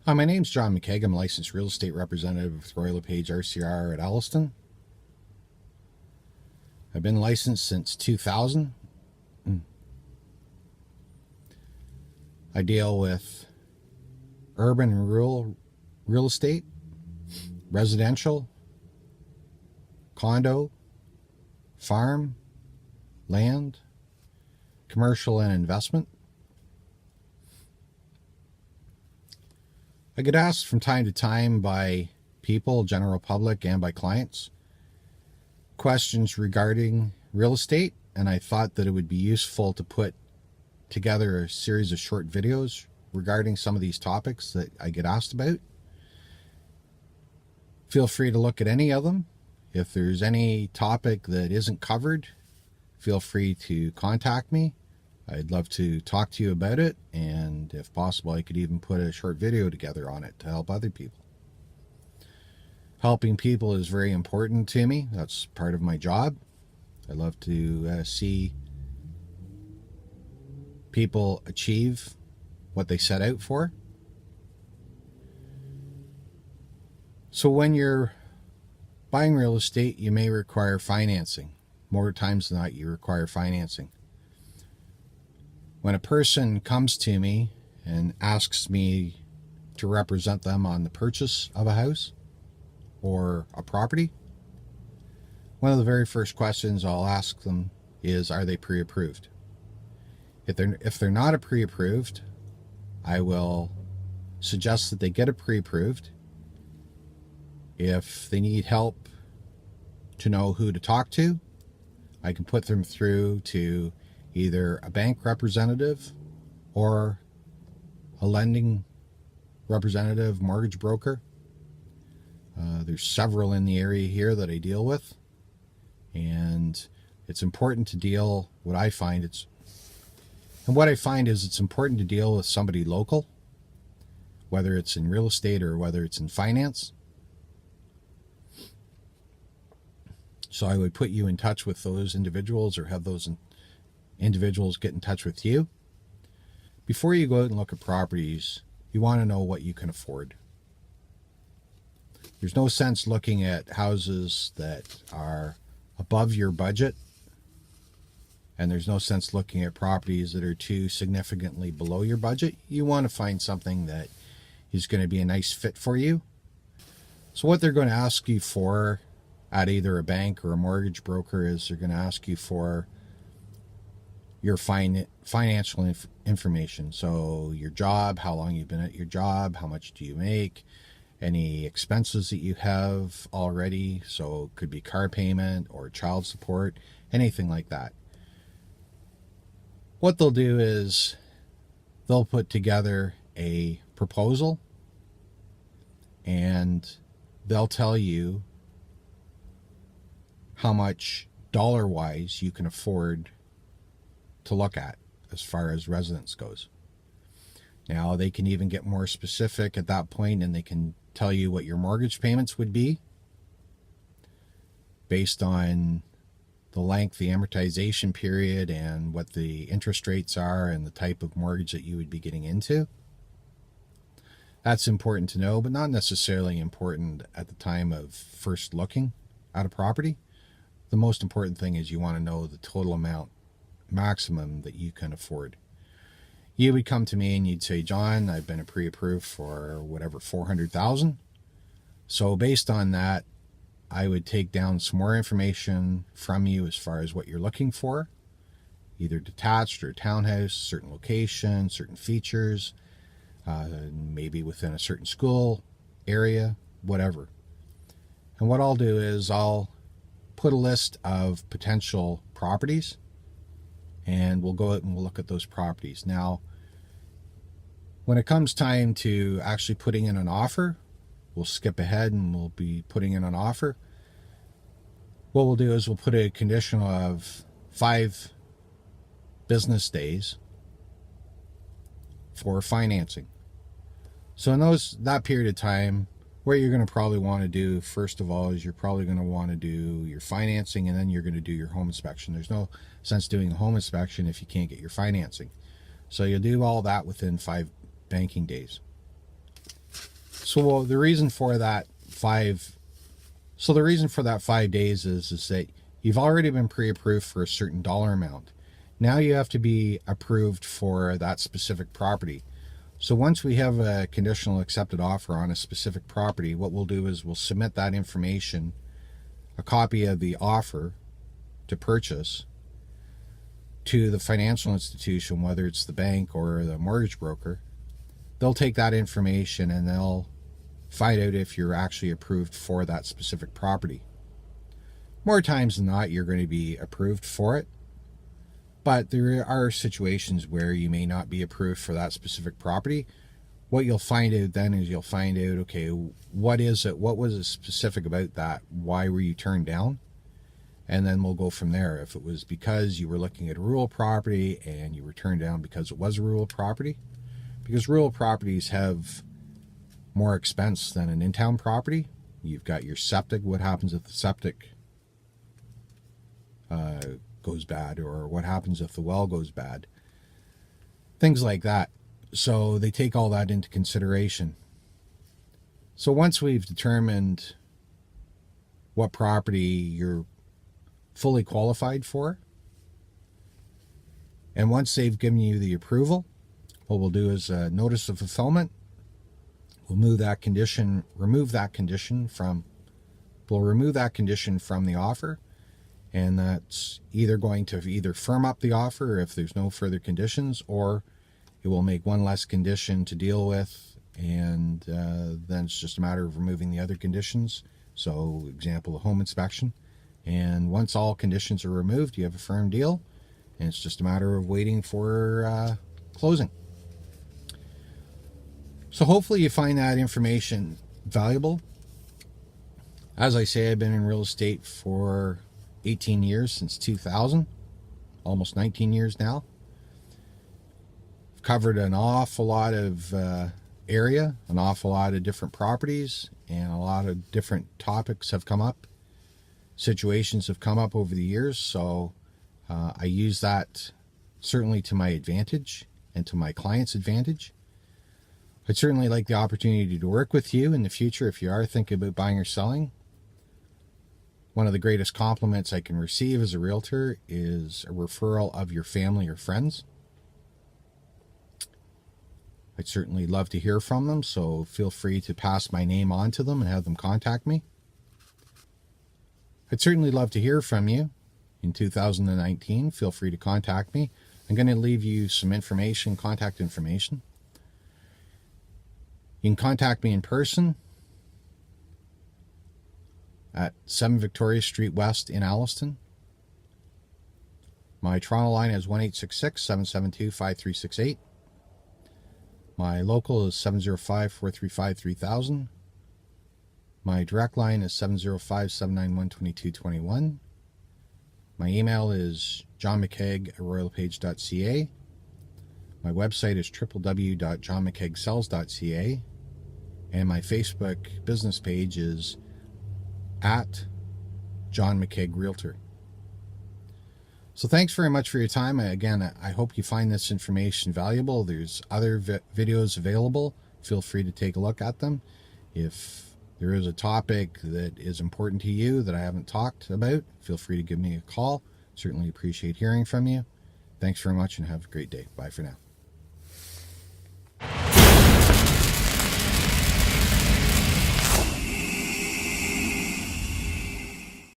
Hi, my name's John McCague. I'm a licensed real estate representative with Lepage RCR at Alliston. I've been licensed since 2000. I deal with urban and rural real estate, residential, condo, farm, land, commercial, and investment. I get asked from time to time by people, general public, and by clients questions regarding real estate, and I thought that it would be useful to put together a series of short videos regarding some of these topics that I get asked about. Feel free to look at any of them. If there's any topic that isn't covered, feel free to contact me. I'd love to talk to you about it, and if possible, I could even put a short video together on it to help other people. Helping people is very important to me. That's part of my job. I love to see people achieve what they set out for. So when you're buying real estate, you may require financing. More times than not, you require financing. When a person comes to me and asks me to represent them on the purchase of a house or a property, one of the very first questions I'll ask them is, are they pre-approved? If they're not a pre-approved, I will suggest that they get a pre-approved. If they need help to know who to talk to, I can put them through to either a bank representative or a lending representative, mortgage broker. There's several in the area here that I deal with, and it's important to deal, what I find is it's important to deal with somebody local, whether it's in real estate or whether it's in finance. So I would put you in touch with those individuals or have those individuals get in touch with you. Before you go out and look at properties, you want to know what you can afford. There's no sense looking at houses that are above your budget, and there's no sense looking at properties that are too significantly below your budget. You want to find something that is going to be a nice fit for you. So what they're going to ask you for at either a bank or a mortgage broker is they're going to ask you for your financial information. So your job, how long you've been at your job, how much do you make, any expenses that you have already. So it could be car payment or child support, anything like that. What they'll do is they'll put together a proposal, and they'll tell you how much dollar-wise you can afford to look at as far as residence goes. Now, they can even get more specific at that point, and they can tell you what your mortgage payments would be based on the length, the amortization period, and what the interest rates are and the type of mortgage that you would be getting into. That's important to know, but not necessarily important at the time of first looking at a property. The most important thing is you want to know the total amount, maximum, that you can afford. You would come to me and you'd say, John, I've been pre-approved for whatever, $400,000. So based on that, I would take down some more information from you as far as what you're looking for, either detached or townhouse, certain location, certain features, maybe within a certain school area, whatever. And what I'll do is I'll put a list of potential properties, and we'll go out and we'll look at those properties. Now, when it comes time to actually putting in an offer, we'll skip ahead and we'll be putting in an offer. What we'll do is we'll put a condition of 5 business days for financing. So in that period of time, what you're going to probably want to do, first of all, is you're probably going to want to do your financing, and then you're going to do your home inspection. There's no sense doing a home inspection if you can't get your financing. So you'll do all that within 5 banking days. So the reason for that 5 days is that you've already been pre-approved for a certain dollar amount. Now you have to be approved for that specific property. So once we have a conditional accepted offer on a specific property, what we'll do is we'll submit that information, a copy of the offer to purchase, to the financial institution, whether it's the bank or the mortgage broker. They'll take that information and they'll find out if you're actually approved for that specific property. More times than not, you're going to be approved for it, but there are situations where you may not be approved for that specific property. What you'll find out then is you'll find out, okay, what is it? What was it specific about that? Why were you turned down? And then we'll go from there. If it was because you were looking at a rural property and you were turned down because it was a rural property, because rural properties have more expense than an in-town property. You've got your septic. What happens if the septic goes bad, or what happens if the well goes bad? Things like that. So they take all that into consideration. So once we've determined what property you're fully qualified for, and once they've given you the approval, what we'll do is a notice of fulfillment. We'll remove that condition from the offer, and that's either going to firm up the offer if there's no further conditions, or it will make one less condition to deal with, and then it's just a matter of removing the other conditions. So, example, a home inspection. And once all conditions are removed, you have a firm deal, and it's just a matter of waiting for closing. So hopefully you find that information valuable. As I say, I've been in real estate for 18 years, since 2000, almost 19 years now. I've covered an awful lot of area, an awful lot of different properties, and a lot of different topics have come up. Situations have come up over the years, so I use that certainly to my advantage and to my client's advantage. I'd certainly like the opportunity to work with you in the future if you are thinking about buying or selling. One of the greatest compliments I can receive as a realtor is a referral of your family or friends. I'd certainly love to hear from them, so feel free to pass my name on to them and have them contact me. I'd certainly love to hear from you in 2019. Feel free to contact me. I'm going to leave you some information, contact information. You can contact me in person at 7 Victoria Street West in Alliston. My Toronto line is 1-866-772-5368. My local is 705-435-3000. My direct line is 705-791-2221. My email is johnmccague@royallepage.ca. My website is www.johnmccaguesells.ca. And my Facebook business page is at John McCague Realtor. So thanks very much for your time. Again, I hope you find this information valuable. There's other videos available. Feel free to take a look at them. If there is a topic that is important to you that I haven't talked about, feel free to give me a call. Certainly appreciate hearing from you. Thanks very much and have a great day. Bye for now.